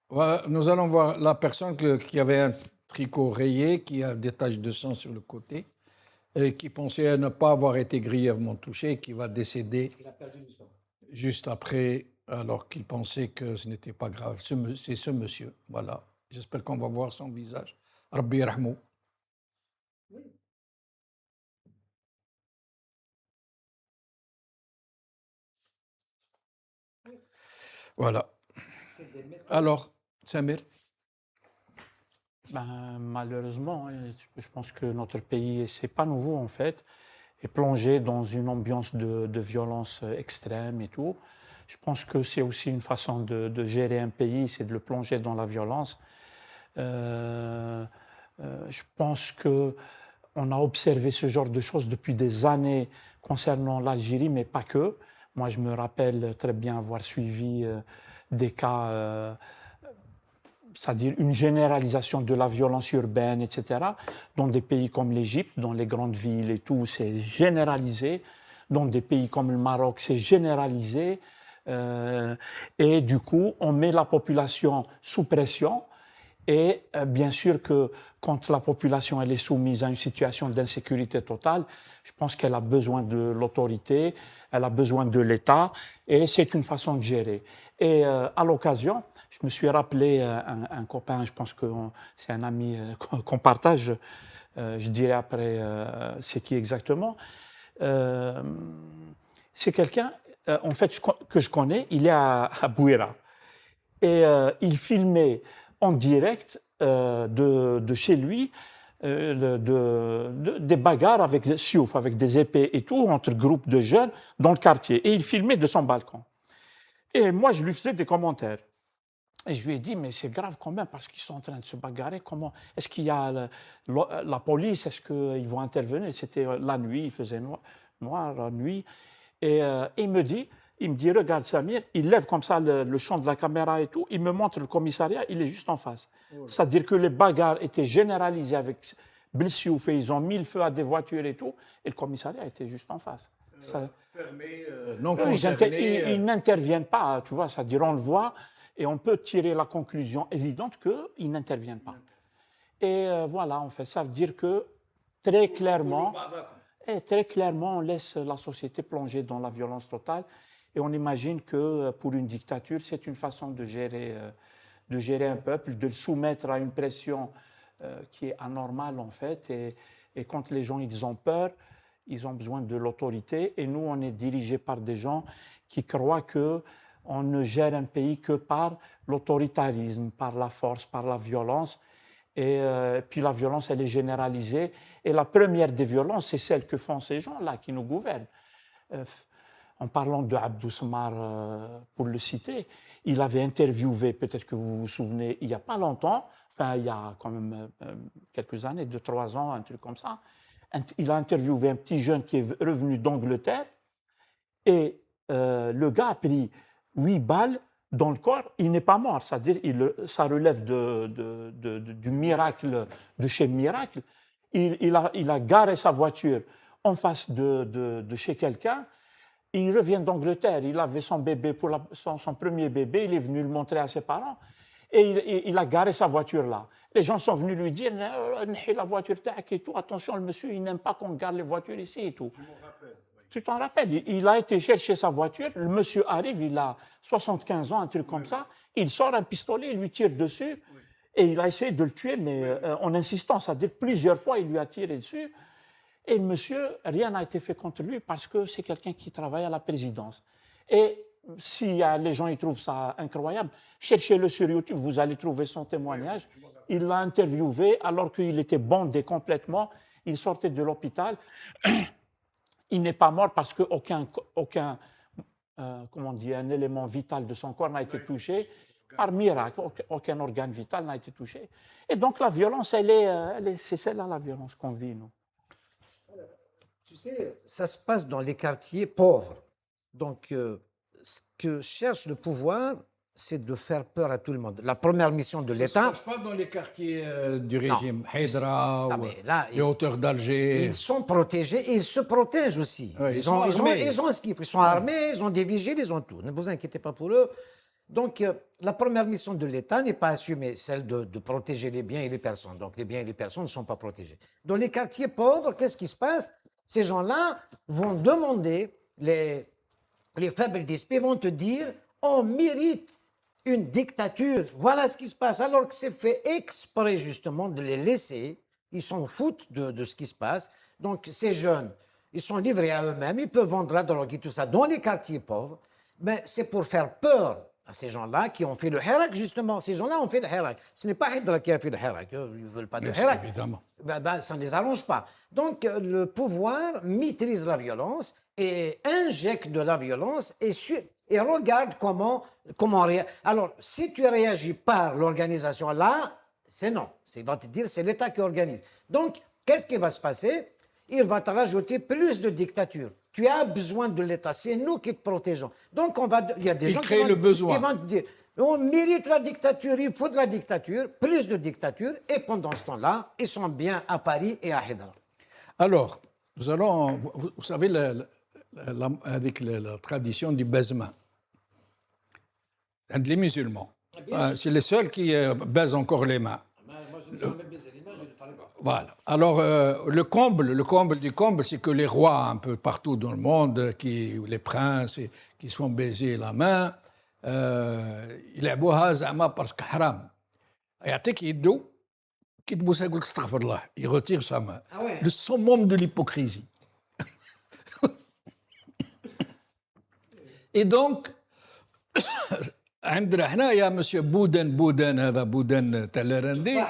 Voilà, nous allons voir la personne qui avait un tricot rayé, qui a des taches de sang sur le côté, et qui pensait ne pas avoir été grièvement touché, qui va décéder juste après, alors qu'il pensait que ce n'était pas grave. C'est ce monsieur, voilà. J'espère qu'on va voir son visage. Rabbi yarhamou. Voilà. Alors, Samir? Malheureusement, je pense que notre pays, c'est pas nouveau en fait, est plongé dans une ambiance de violence extrême et tout. Je pense que c'est aussi une façon de gérer un pays, c'est de le plonger dans la violence. Je pense que on a observé ce genre de choses depuis des années concernant l'Algérie, mais pas que. Moi, je me rappelle très bien avoir suivi des cas, c'est-à-dire une généralisation de la violence urbaine, etc. Dans des pays comme l'Égypte, dans les grandes villes et tout, c'est généralisé. Dans des pays comme le Maroc, c'est généralisé. Et du coup, on met la population sous pression. Et bien sûr que quand la population elle est soumise à une situation d'insécurité totale, je pense qu'elle a besoin de l'autorité, elle a besoin de l'État, et c'est une façon de gérer. Et à l'occasion, je me suis rappelé un copain, je pense que c'est un ami qu'on partage, je dirais après c'est qui exactement. C'est quelqu'un, en fait, que je connais, il est à Bouira. Et il filmait en direct de chez lui des bagarres avec des sioufs, avec des épées et tout, entre groupes de jeunes dans le quartier. Et il filmait de son balcon. Et moi, je lui faisais des commentaires. Et je lui ai dit, mais c'est grave quand même, parce qu'ils sont en train de se bagarrer. Comment est-ce qu'il y a la police? Est-ce qu'ils vont intervenir? C'était la nuit, il faisait noir la nuit. Et il me dit, regarde Samir, il lève comme ça le champ de la caméra et tout, il me montre le commissariat, il est juste en face. C'est-à-dire que les bagarres étaient généralisées avec Bilsiouf et ils ont mis le feu à des voitures et tout, et le commissariat était juste en face. Fermé, non Ils concerné. ils n'interviennent pas, tu vois, c'est-à-dire on le voit et on peut tirer la conclusion évidente qu'ils n'interviennent pas. Et voilà, en fait, ça veut dire que très clairement, on laisse la société plonger dans la violence totale et on imagine que pour une dictature, c'est une façon de gérer un peuple, de le soumettre à une pression qui est anormale en fait. Et quand les gens ils ont peur, ils ont besoin de l'autorité. Et nous, on est dirigés par des gens qui croient qu'on ne gère un pays que par l'autoritarisme, par la force, par la violence. Et puis la violence, elle est généralisée. Et la première des violences, c'est celle que font ces gens-là qui nous gouvernent. En parlant de Abdou Smar, pour le citer, il avait interviewé, peut-être que vous vous souvenez, il n'y a pas longtemps, enfin il y a quand même quelques années, 2-3 ans, un truc comme ça, il a interviewé un petit jeune qui est revenu d'Angleterre et le gars a pris 8 balles dans le corps, il n'est pas mort, c'est-à-dire ça relève du miracle, de chez Miracle. Il a garé sa voiture en face de chez quelqu'un. Il revient d'Angleterre, il avait son bébé, son premier bébé, il est venu le montrer à ses parents et il a garé sa voiture là. Les gens sont venus lui dire la voiture et tout, attention, le monsieur, il n'aime pas qu'on garde les voitures ici et tout. Tu t'en rappelles, il a été chercher sa voiture, le monsieur arrive, il a 75 ans, un truc comme ça, il sort un pistolet, il lui tire dessus et il a essayé de le tuer, mais en insistant, c'est-à-dire plusieurs fois, il lui a tiré dessus. Et le monsieur, rien n'a été fait contre lui parce que c'est quelqu'un qui travaille à la présidence. Et si les gens ils trouvent ça incroyable, cherchez-le sur YouTube, vous allez trouver son témoignage. Il l'a interviewé alors qu'il était bondé complètement. Il sortait de l'hôpital. Il n'est pas mort parce qu'aucun un élément vital de son corps n'a été touché. Par miracle, aucun organe vital n'a été touché. Et donc la violence, c'est celle-là la violence qu'on vit, nous. Tu sais, ça se passe dans les quartiers pauvres. Donc, ce que cherche le pouvoir, c'est de faire peur à tout le monde. La première mission de l'État... Ça ne se passe pas dans les quartiers du régime, Haïdra ou les hauteurs d'Alger. Ils sont protégés et ils se protègent aussi. Ouais, ils ont ce qu'il faut. Ils sont armés, ils ont des vigiles, ils ont tout. Ne vous inquiétez pas pour eux. Donc, la première mission de l'État n'est pas assumée, celle de protéger les biens et les personnes. Donc, les biens et les personnes ne sont pas protégés. Dans les quartiers pauvres, qu'est-ce qui se passe? Ces gens-là vont demander, les faibles d'esprit vont te dire on mérite une dictature. Voilà ce qui se passe. Alors que c'est fait exprès justement de les laisser. Ils s'en foutent de ce qui se passe. Donc ces jeunes, ils sont livrés à eux-mêmes. Ils peuvent vendre la drogue et tout ça dans les quartiers pauvres. Mais c'est pour faire peur à ces gens-là qui ont fait le Hirak, justement. Ces gens-là ont fait le Hirak. Ce n'est pas Hydra qui a fait le Hirak. Ils ne veulent pas de Hirak. Évidemment. Ça ne les arrange pas. Donc, le pouvoir maîtrise la violence et injecte de la violence et regarde comment réagir. Alors, si tu réagis par l'organisation là, c'est non. Il va te dire c'est l'État qui organise. Donc, qu'est-ce qui va se passer? Il va te rajouter plus de dictature. Tu as besoin de l'État. C'est nous qui te protégeons. Donc, il y a des gens qui le besoin. Ils vont te dire on mérite la dictature, il faut de la dictature, plus de dictature. Et pendant ce temps-là, ils sont bien à Paris et à Hydra. Alors, nous allons, vous savez, avec la tradition du baisement, les musulmans, c'est les seuls qui baisent encore les mains. Moi, je ne vais jamais baiser les mains, je ne le ferai pas. Voilà. Alors, le comble du comble, c'est que les rois un peu partout dans le monde, les princes, qui se font baiser la main, يلعبوها زعما باسكو حرام. يعطيك يدو كي تبوسها يقول لك استغفر الله, il retire sa main. Ah ouais. Le summum de l'hypocrisie. Et donc, عندنا حنايا monsieur Bouden هذا بودن تاع الرندي,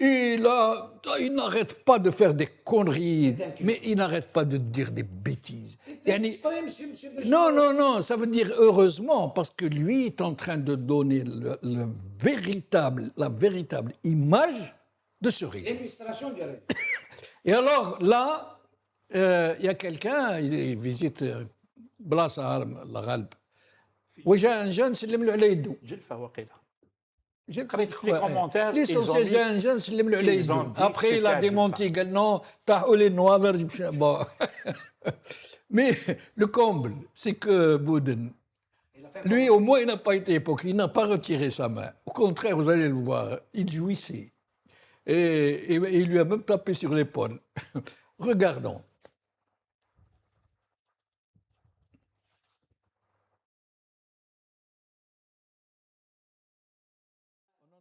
il n'arrête pas de faire des conneries, mais il n'arrête pas de dire des bêtises. Non, ça veut dire heureusement, parce que lui est en train de donner la véritable image de ce régime. L'illustration du régime. Et alors là, il y a quelqu'un, il visite بلاصه الغالب وجاء ان جان سلم له على يده جلفه وقيله. J'ai قريت في les commentaires, ils ont l'essentiel dit- جاء ان جان سلم له على ils ont يده dit après c'est il a fait à démenti قال non طاحوا لي النواظر bon mais le comble c'est que Bouden lui au moins il n'a pas été hypocrite, il n'a pas retiré sa main, au contraire vous allez le voir il jouissait et il lui a même tapé sur l'épaule. Regardons.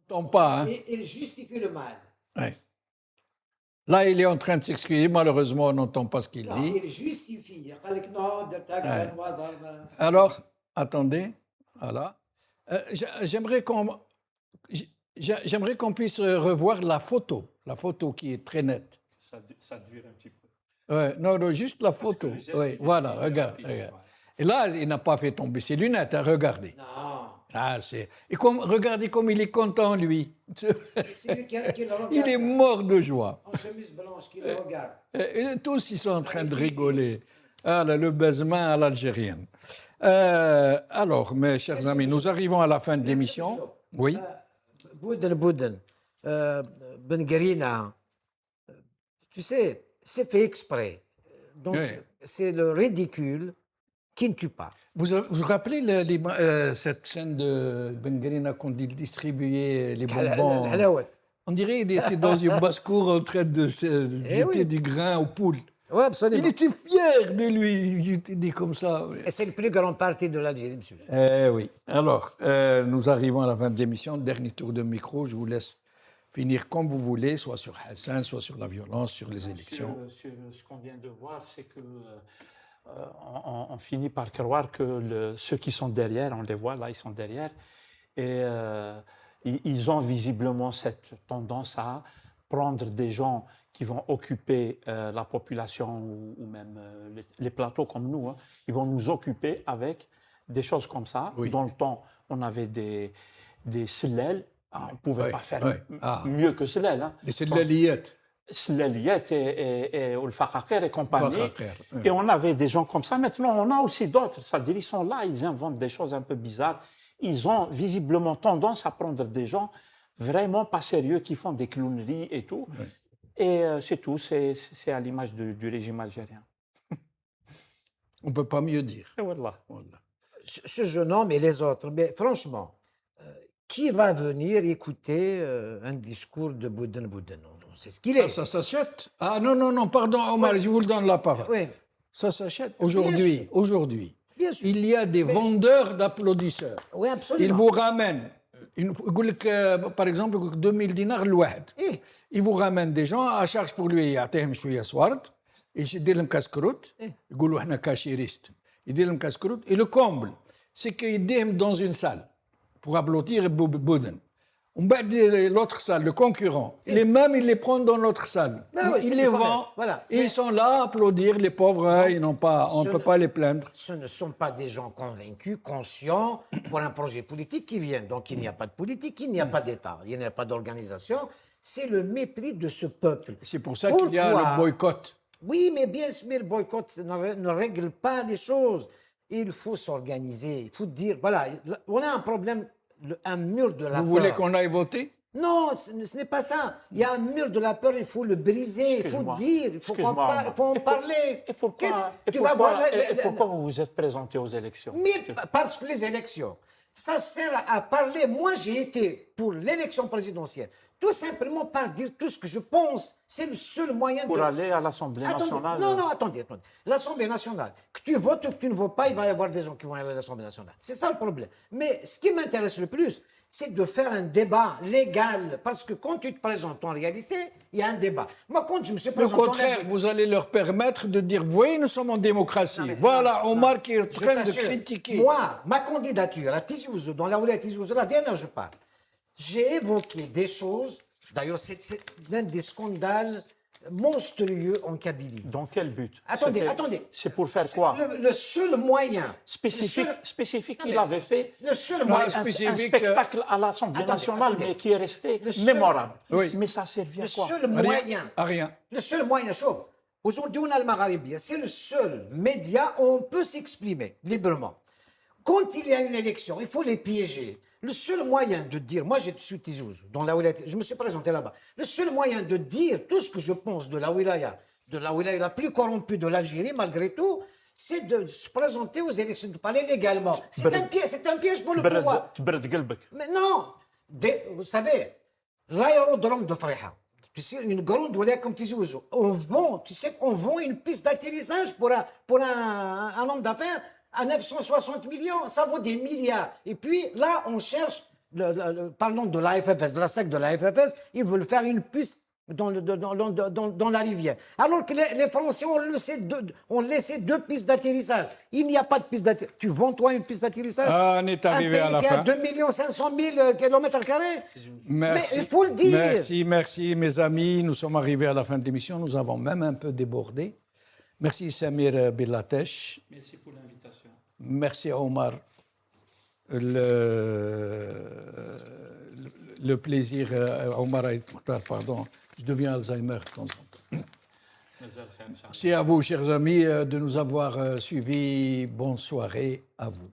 On n'entend pas, hein? Il justifie le mal. Ouais. Là, il est en train de s'excuser. Malheureusement, on n'entend pas ce qu'il Non, dit. il justifie. قال لك non, درت هكذا نواظر. Alors, attendez. Voilà. J'aimerais qu'on puisse revoir la photo qui est très nette. Ça dure un petit peu. Ouais, non, non, juste la photo. le geste, Oui, il est voilà, rapide, regarde, rapide, regarde. voilà. Et là, il n'a pas fait tomber ses lunettes, hein, regardez. Non. Ah, et regardez comme il est content, lui. C'est lui qui le regarde. Il est mort de joie. En chemise blanche qui le regarde. Et tous, ils sont en train de rigoler. Ah, là, le baisement à l'algérienne. Alors, mes chers amis, nous arrivons à la fin de l'émission. Oui. Bouden, Ben Guerina, tu sais, c'est fait exprès. Donc, Oui. c'est le ridicule qui ne tue pas. Vous rappelez cette scène de Ben Guerina quand il distribuait les bonbons? الحلاوة. On dirait qu'il était dans une basse-cour en train de jeter oui. du grain aux poules. Oui, Il absolument. était fier de lui, il était dit comme ça. Et c'est le plus grand parti de l'Algérie, monsieur. Eh oui. Alors, nous arrivons à la fin de l'émission. Dernier tour de micro. Je vous laisse finir comme vous voulez, soit sur Hassan, soit sur la violence, sur les élections. Sur ce qu'on vient de voir, c'est que on finit par croire que ceux qui sont derrière, on les voit là, ils sont derrière, et ils ont visiblement cette tendance à prendre des gens qui vont occuper la population ou même les plateaux comme nous, hein. Ils vont nous occuper avec des choses comme ça. Oui. Dans le temps, on avait des sellels. On ne pouvait Oui, pas faire oui. Ah. mieux que sellels. Hein. C'est de la liette. Selleliet et le Fakakir et compagnie. Fakakir, oui. Et on avait des gens comme ça. Maintenant, on a aussi d'autres. C'est-à-dire, ils sont là, ils inventent des choses un peu bizarres. Ils ont visiblement tendance à prendre des gens vraiment pas sérieux qui font des clowneries et tout. Oui. Et c'est tout. C'est à l'image du régime algérien. On ne peut pas mieux dire. Et voilà. Voilà. Ce jeune homme et les autres, mais franchement, qui va venir écouter un discours de Bouden? C'est ce qu'il est. Ah, ça s'achète? Ah non, non, non, pardon, Omar, Ouais. je vous le donne la parole. Oui, Ça s'achète. sûr. Aujourd'hui, bien sûr. il y a des vendeurs d'applaudisseurs. Oui, absolument. Ils vous ramènent, يقول لك, par exemple, 2000 dinars الواحد. إيه. Il vous ramène des gens à charge pour lui, يعطيهم شوية سوارد, يدير لهم كاسكروت, يقولوا احنا كاشيريست, يدير لهم كاسكروت. Et le comble, c'est qu'ils dans une salle pour applaudir Bouden. On va dire l'autre salle, le concurrent. Les mêmes, ils les prennent dans l'autre salle. Ben oui, Ils c'est les du vendent. commerce. Voilà. Et Mais- ils sont là à applaudir. Les pauvres, hein, ils n'ont pas, on ne peut pas les plaindre. Ce ne sont pas des gens convaincus, conscients pour un projet politique qui viennent. Donc il n'y a pas de politique, il n'y a pas d'État, il n'y a pas d'organisation. C'est le mépris de ce peuple. C'est pour ça qu'il y a Pourquoi le boycott. Oui, mais bien sûr, le boycott ne règle pas les choses. Il faut s'organiser, il faut dire, voilà, on a un problème, un mur de la Vous peur. voulez qu'on aille voter? Non, ce n'est pas ça. Il y a un mur de la peur, il faut le briser, il faut Excuse-moi. dire, il faut Excuse-moi, il faut en parler. Et pourquoi, Tu vas voir pourquoi vous vous êtes présenté aux élections? Mais parce que les élections, ça sert à parler. Moi, j'ai été pour l'élection présidentielle. Tout simplement par dire tout ce que je pense. C'est le seul moyen Pour de... aller à l'Assemblée Attendez, nationale? non, non, attendez. L'Assemblée nationale, que tu votes ou que tu ne votes pas, il va y avoir des gens qui vont aller à l'Assemblée nationale. C'est ça le problème. Mais ce qui m'intéresse le plus, c'est de faire un débat légal. Parce que quand tu te présentes en réalité, il y a un débat. Moi, quand je me suis Au présenté en contraire, Algérie- vous allez leur permettre de dire, vous voyez, nous sommes en démocratie. Non, mais- Voilà, non, Omar non. qui est en Je train de t'assure, critiquer. Moi, ma candidature à Tizi Ouzou, dans la Oulaya Tizi Ouzou, la dernière, je parle. J'ai évoqué des choses, d'ailleurs, c'est l'un des scandales monstrueux en Kabylie. Dans quel but? Attendez, C'était- attendez. C'est pour faire quoi? Le seul moyen. Spécifique, le seul- spécifique Non, qu'il mais avait fait Le seul Ah, moyen. un spécifique, spectacle à l'Assemblée Attendez, nationale, attendez. mais qui est resté Le seul- mémorable. Oui. Mais ça servait à Le quoi? seul Rien, moyen. à rien. Le seul moyen chaud. Aujourd'hui, on a le Maghrébia. C'est le seul média où on peut s'exprimer librement. Quand il y a une élection, il faut les piéger. Le seul moyen de dire, moi je suis Tizouz, je me suis présenté là-bas. Le seul moyen de dire tout ce que je pense de la wilaya la plus corrompue de l'Algérie, malgré tout, c'est de se présenter aux élections de palais légalement. C'est un piège pour le pouvoir. Mais non, vous savez, l'aérodrome de Freiha, c'est une grande wilaya comme Tizouz. On vend une piste d'atterrissage pour un homme d'affaires à 960 millions, ça vaut des milliards. Et puis là, on cherche, parlons de l'AFFS, de la SEC de l'AFFS, ils veulent faire une piste dans la rivière. Alors que les Français ont laissé deux pistes d'atterrissage. Il n'y a pas de piste d'atterrissage. Tu vends, toi, une piste d'atterrissage? Ah, on est arrivé à la fin. Un pays qui a 2 500 000 km². Mais il faut le dire. Merci, mes amis. Nous sommes arrivés à la fin de l'émission. Nous avons même un peu débordé. Merci Samir Billatesh. Merci pour l'invitation. Merci à Omar. Le plaisir, Omar Aït Mokhtar, pardon. Je deviens Alzheimer de temps en temps. Merci à vous, chers amis, de nous avoir suivis. Bonne soirée à vous.